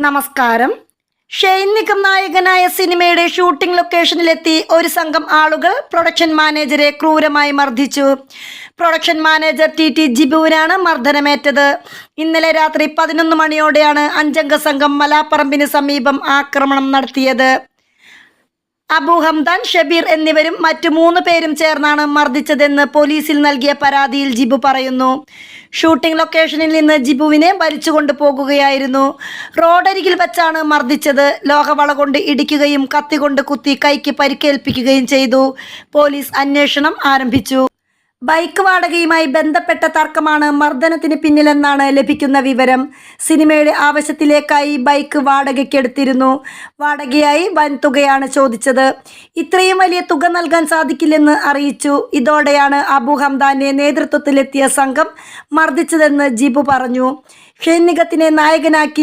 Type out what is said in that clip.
നമസ്കാരം. ഷെയ്ൻ നിഗം നായകനായ സിനിമയുടെ ഷൂട്ടിംഗ് ലൊക്കേഷനിലെത്തി ഒരു സംഘം ആളുകൾ പ്രൊഡക്ഷൻ മാനേജരെ ക്രൂരമായി മർദ്ദിച്ചു. പ്രൊഡക്ഷൻ മാനേജർ ടി ജിബുവിനാണ് മർദ്ദനമേറ്റത്. ഇന്നലെ രാത്രി 11 മണിയോടെയാണ് 5 അംഗ സംഘം മലാപ്പറമ്പിന് സമീപം ആക്രമണം നടത്തിയത്. അബു ഹംദാൻ, ഷബീർ എന്നിവരും മറ്റു 3 പേരും ചേർന്നാണ് മർദ്ദിച്ചതെന്ന് പോലീസിൽ നൽകിയ പരാതിയിൽ ജിബു പറയുന്നു. ഷൂട്ടിംഗ് ലൊക്കേഷനിൽ നിന്ന് ജിബുവിനെ വലിച്ചുകൊണ്ടു പോകുകയായിരുന്നു. റോഡരികിൽ വെച്ചാണ് മർദ്ദിച്ചത്. ലോഹവള കൊണ്ട് ഇടിക്കുകയും കത്തികൊണ്ട് കുത്തി കൈക്ക് പരിക്കേൽപ്പിക്കുകയും ചെയ്തു. പോലീസ് അന്വേഷണം ആരംഭിച്ചു. ബൈക്ക് വാടകയുമായി ബന്ധപ്പെട്ട തർക്കമാണ് മർദ്ദനത്തിന് പിന്നിലെന്നാണ് ലഭിക്കുന്ന വിവരം. സിനിമയുടെ ആവശ്യത്തിലേക്കായി ബൈക്ക് വാടകയ്ക്കെടുത്തിരുന്നു. വാടകയായി വൻതുകയാണ് ചോദിച്ചത്. ഇത്രയും വലിയ തുക നൽകാൻ സാധിക്കില്ലെന്ന് അറിയിച്ചു. ഇതോടെയാണ് അബു ഹംദാന്റെ നേതൃത്വത്തിലെത്തിയ സംഘം മർദ്ദിച്ചതെന്ന് ജിബു പറഞ്ഞു. ഷെയ്ൻ നിഗത്തിനെ നായകനാക്കി